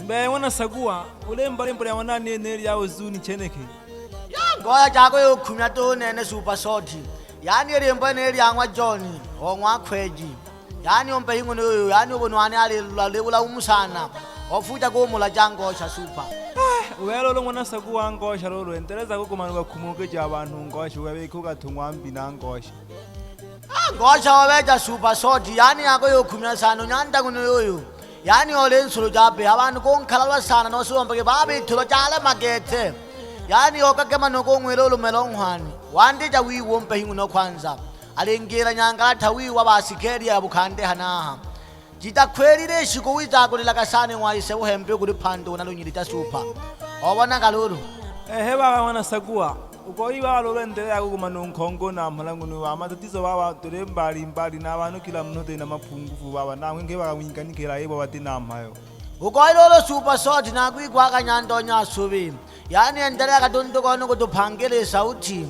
Be wana sagua ulemba lemba ya wana nene ya uzuni cheneke ya ngoya chako yokhumya to nene super short yani lemba nene yangwa John ongwa khweji yani ompe hingono yoyo yani ubonwane ale lebula umusana ofuta ko mula jango cha super welo lo mwana sagua ngosha lolo entereza ko kumanuka khumuke ja abantu ngosha ube ko gathungwa mbina ngosha ngosha wabeja super short yani yako yokhumya sana nyanda kuno yoyo yani ole nsolo jabe abantu konkhala sana no somba ke babe thulo jala magete yani okakema noko ngwelo lo melongwani wandija wiwo mpe hingu no kwanza alengera nyanga thawi wa basikeri ya bukhande hanaha jita khwelile shiko wiza kulila kasane waise uhembe kuli phando na lunyili ta super obona kalulu baba wana sagua uko iba lo endelea kukumana nkhongo na mhalanguno wa matatizo baba tole mbali na abantu kila mnote na maphungufu baba namwe ngeba kamwinkanikela yebo batinamayo uko ilolo super short na kwigwa kanyando nyasubi yani endelea katonto kono kutophangele sauti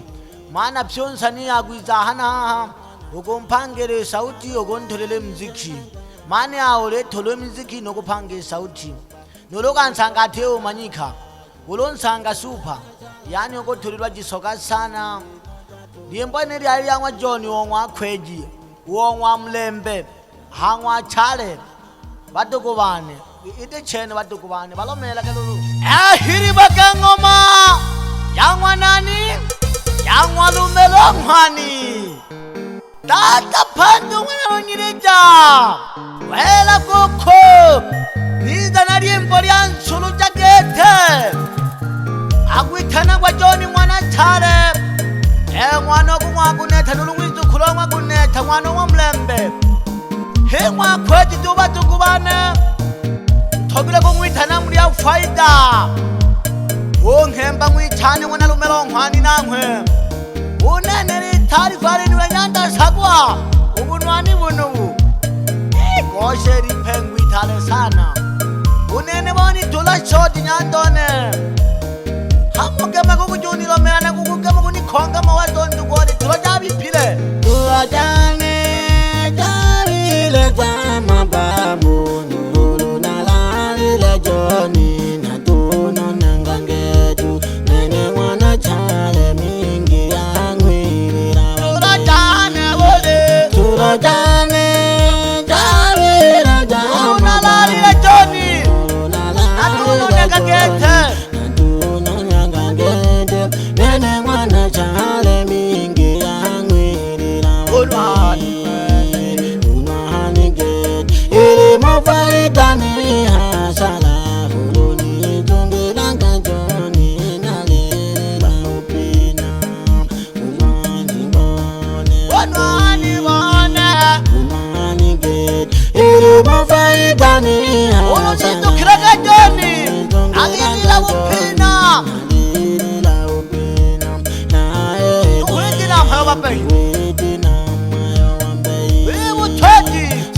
mana pyonsani yakwiza hana uko mphangele sauti okontholele mziki mane aole tholo mziki nokuphange sauti nolokansanga theo manyika ulonsanga super yani okotholelwa jisoka sana liembwane lyali yangwa John ongwa khweji ongwa mlembe hangwa chale badokobane ite chene badokobane balomela kelulu hiri bakangoma yangwa nani yangwa lumelongwani tata phando ngwana nyireja wela kokho niza na liembo lya nsulu jakete akwithana kwa John mwana chale mwana kumwa kunetha nolungwizu khulomwa kunetha mwana wa mlembe mwa khweji tuba tukubane thobile ko ngwithana muli ya faida onghemba ngwithane mwana lumelongwani namwe unene lithali fale ni nyanda sagwa ubunwani bunubu goshe liphengu ithale sana unene boni dola short nyandone hamukema kukujunilo mena kukukema kunikhonga mawatondu kodi tulojabiphile tuwajane jabile jama babu nulu nalalile Johni natuno nangangetu nene mwana chale mingi yangwilira tulojane wole tulojane jabile jama nalalile Johni natuno nangangete chale mingi yangwilira unwani get ili mafaita ni hasala huluni tungilanga Johni nalela upina unwani get ili mafaita ni hasala tungilanga Johni nalela upina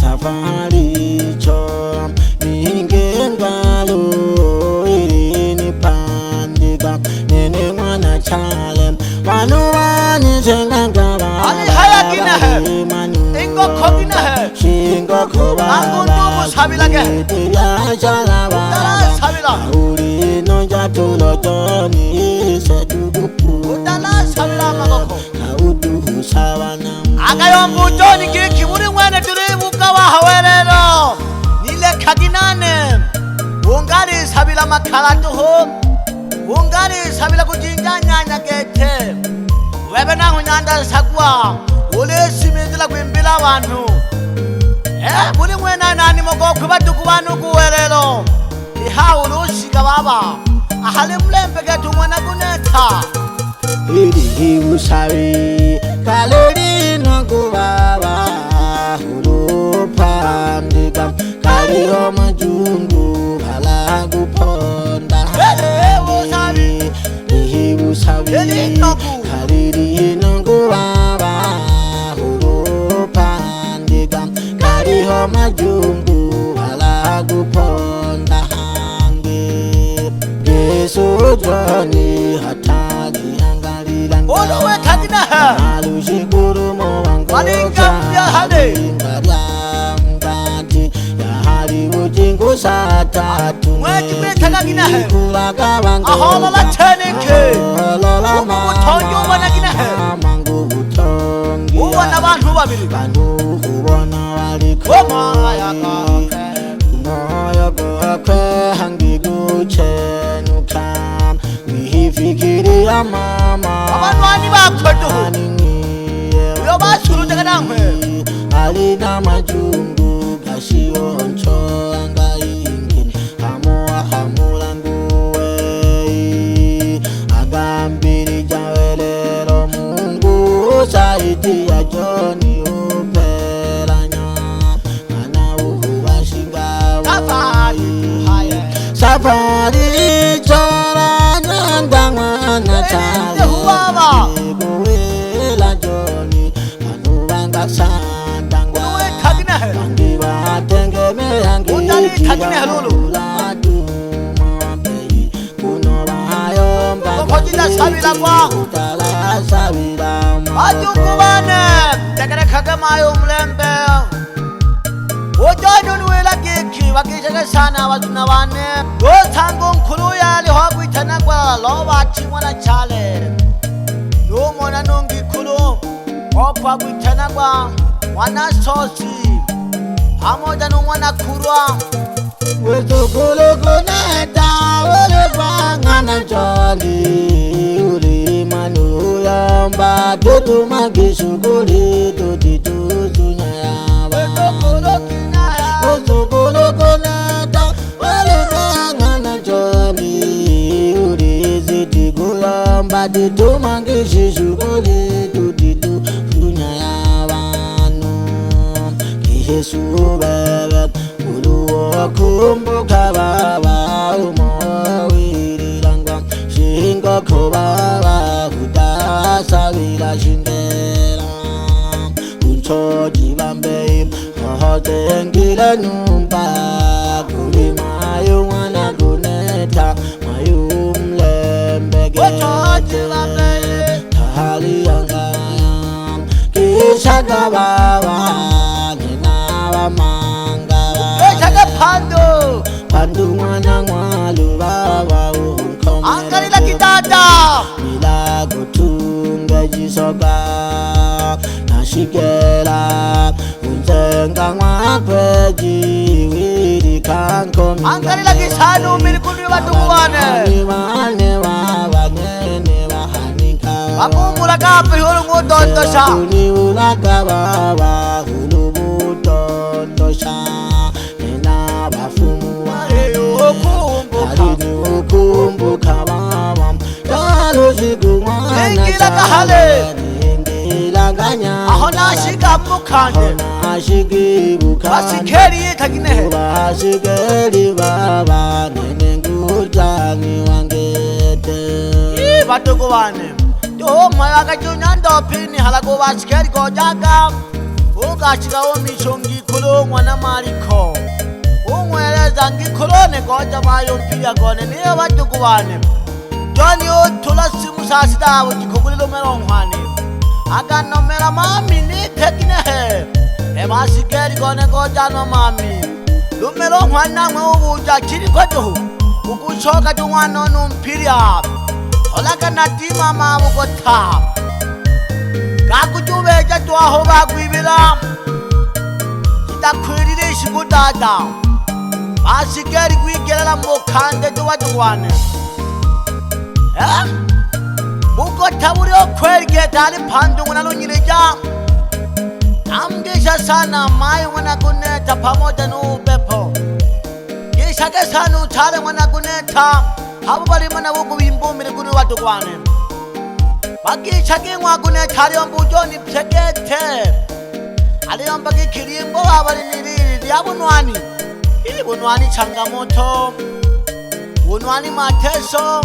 safari cho mingengalo irini pandika nene mwana chale wanuwani zengangara ali hayakina he ingo khokina he shingo khoba angundu sabila ke ya chalaba sabila uri no jatulo Johni sedugu udala sabila magoko udu sawana akayombu Johni kiki muri mwene turibuka wahawelelo nile khaginane ungali sabila makhalatu ho ungali sabila kujinja nyanya kethe webe nangu nyanda sagwa ule simindila kwimbila abantu muri mwene nani mogokwe batuku banu kuwelelo ihawulu ushika baba ahali mlembe ketu mwana kunetha ili usawi kalori nokubaba hulu pandika kaliyo majungu bala kuponda usawi kaliri nokubaba hulu pandika kaliyo majungu bala kuponda hange Yesu Johni hatali angalila olowe kagina ha alushikuru mo wango Maninga ya hade satatu Mweti mwetaka ginahe kulakabango Ahola la teneke Umu butongi ubona ginahe Mangu butongi Ubona abantu babiri Bantu kubona waliko Oma yakake Moyo kuhakwe hangi guchenuka Wihifikiria mama Abanwani bakwetu Uyo basuru tekadangwe Alina majungu kashiyo ncho anga ingini Hamoa hamula nguwe Agambiri jawelero mungu Saiti ya joni upelanya Ana uhu washingawe Safari chora nyandangwa na chali Kuwela joni Anubanga sandangwa Mangiwa tengeme yangi Kiwa uladu mwabeyi Kunoba hayomba Kukojita sabila kwa Utala sabila mwa Ajungubane Tekere kagemayo mlembe Ojojo nuwela kiki Wakishake sana wazuna wane Otango mkulu yali Hogu itanagwa Loba chimwana chale Numona nungi kulu Opa kuitanagwa Mwana sosi Pamoja numwana kurwa Wetu kulu kuneta Ulifangana chali Ulimanu yamba Tutu magishuguli Tutitutu nyayaba Wetu kulu kuneta Ulifangana chali Uliziti kuyamba Tutu magishuguli Tutitutu nyayaba Yesu bebe Uluwa kumbuka baba Umowirirangwa Shingo kubaba Udasabira shingera Unchoji bambe Hohotengile numba Kuli mayu wana kuneta Mayu mlembe Unchoji bambe Tahali yangaya Kishaka baba Echaka pando Pandu mwana mwalu baba unkomele Angalila kitata Mila kutunga jisoka Nashikela Unzenga mwapeji Wiri kankomi Angalila kisanu milikuni watungwane Wane wawa nene wahanika Wakumula kapi hulu ngudondosha Uni ulaka baba hulu budondosha Nena bafumu Alini ukumbuka baba Talo siku mwana Ingila kahale Ingila kanya Aho nashika mukande Nashiki bukande Basikeri yekaginehe Basikeri baba Nene ngujani wangete Batuku wane Yoma yaka junyando pini halago basikeri kojaga Ukashika omisho ngikulu mwana mariko Umweleza ngikulone koja mayo mpia kone Niyo batuku wane Joni utula simu sasida Ujikuguli lumero mwane Aga nomera mami ni tekinehe Emasikeri kone koja no mami Lumero mwana mwe ubuja chiri koto Ukuchoka jungwano numpiria Olaka natima mamu kota Kakujubeja tuaho bagwibila Kitakwirire shikudada Basikeri kwigelela mukande tuwatukwane Mukota buri okwelge dali pandu nguna lunyirija Amgesha sana mayo mwana kuneta pamoja nupepo Gishake sana utale mwana kuneta Habu bali mwana wuku wimbumile kuni watukwane Bagishake mwa kuneta aliyombujo ni psekete Aliyomba kikirimbo wabali niriri ya bunwani Ili bunwani changamoto Bunwani mateso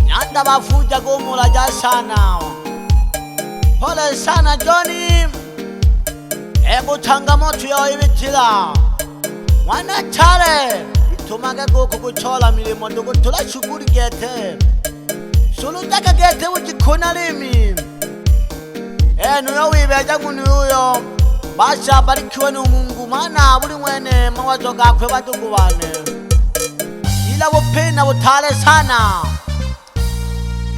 Nyanda bafuja kumulaja sana Pole sana Johnny Ego changamoto ya ibitila Mwana chale Itumage kuku kuchola milimo Ndugu tula shukuri gete Sulutaka gete ujikuna limi Nuyo wibeja munu yuyo Basha barikiwe ni Mungu batuku mana buli mwene mawazo gakwe batuku bane ila bupina butale sana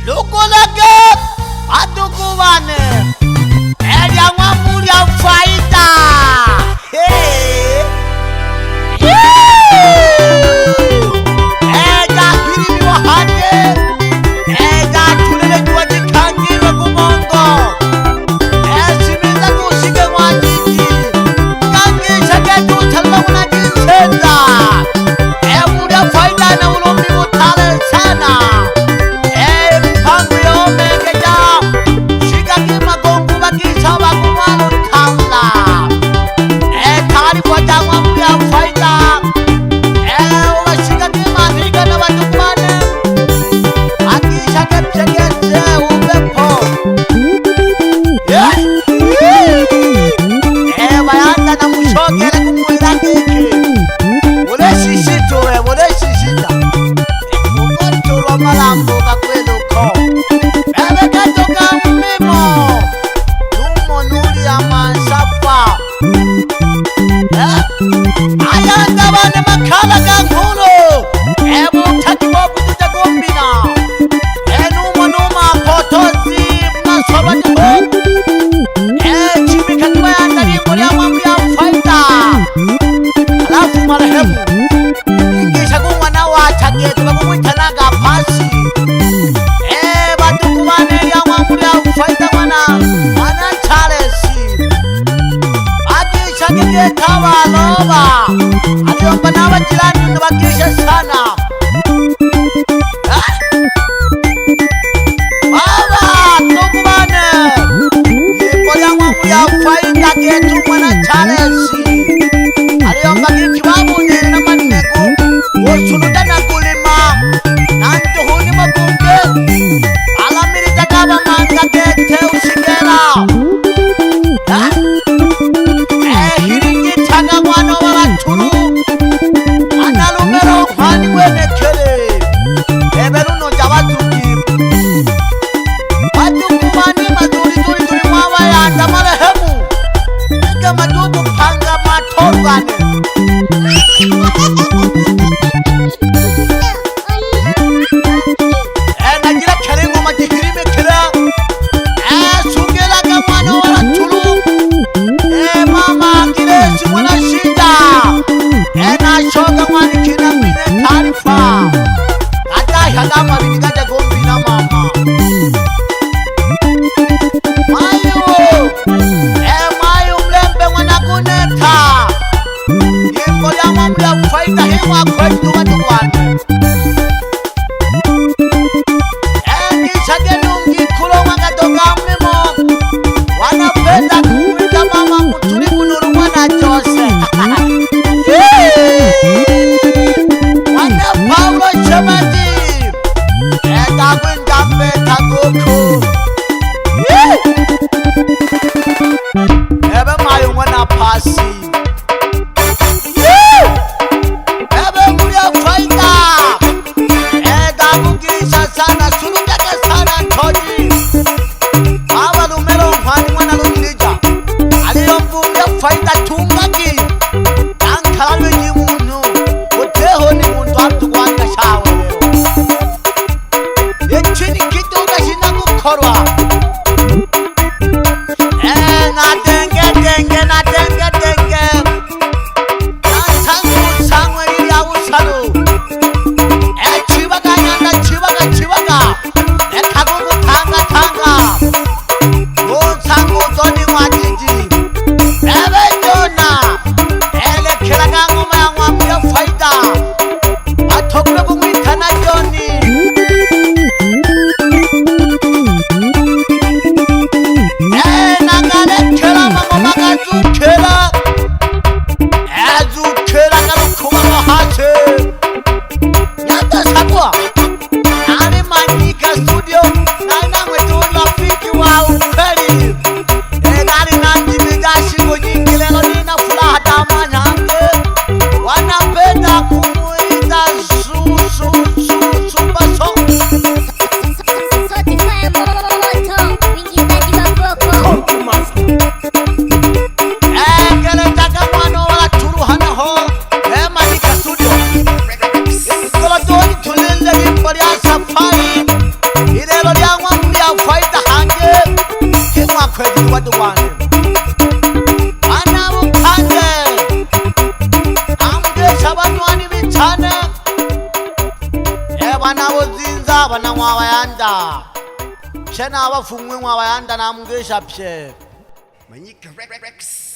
lukulake batuku bane elia mwamuli ya faida ega hiri wahane ega tulele juwa jikangire kumongo esimiza kusike mwajiki kangisha ketu chalwa kuna jinsenda emuli ya faida na ulombi butale sana mpangu yomegeja shika kima gongu bakisha bakumwano tanga tari kwa jangwa muli ya faida washika kima higa na batukwane akisha kepchekeze upepo bayanda na mushokele kumwila kiki ule shishito ule shishita ukotorwa malambo kakweluko ebe katoka mmimo numo nuli ya mansafa ayanda bane makala kankulu ebu tatibobu tutagombina enumo numa potozi mnasoba jibobu chimika yanda limbo lya mwambu ya faida alafu marehemu ingisha kumwana wachagetu bakumwitanaga pasi batuku bane ya mwambu ya faida mwana Charles akisha kigeta baloba aliyomba n'abajirani nibakishe sana baba tuku bane limbo lya mwambu ya faida getu mwana Charles aliyomba kikibabunyere na mannego wosunuda na kulima nantuhuni mabunge alamirita kaba manga gete usigera hiringitaga mwana w'abaturu analumero nkwani wenekere eberuno jabatugira batukubani maduri turi mwabayanda marehemu ige madugu panga matorwane nagira kerengo magihirime kera sungelaga mwana w'abaturu mama kiresi mwana shida nashoga mwana kina mine taarifa ataihagama binigaja gombina mama mayu mlembe mwana kuneta yimbo lya mwambu ya faida himwa kwetu batukwane engishagenungi kulomanga doga mlimo wanapenda kumwita mama mtulivu nuru mwana Jose wana Paulo Shemati etagwinda mbeta goku ebe mayo mwana pasi ebe muli ya faida Lelo lyangwa mya fight hange Kemwa kwedi watu wane Ana mukande Amge shabanwani bichane Bana bozinza bana mwabayanda Shena abafungwe mwabayanda namge shapshe Manyika Rex.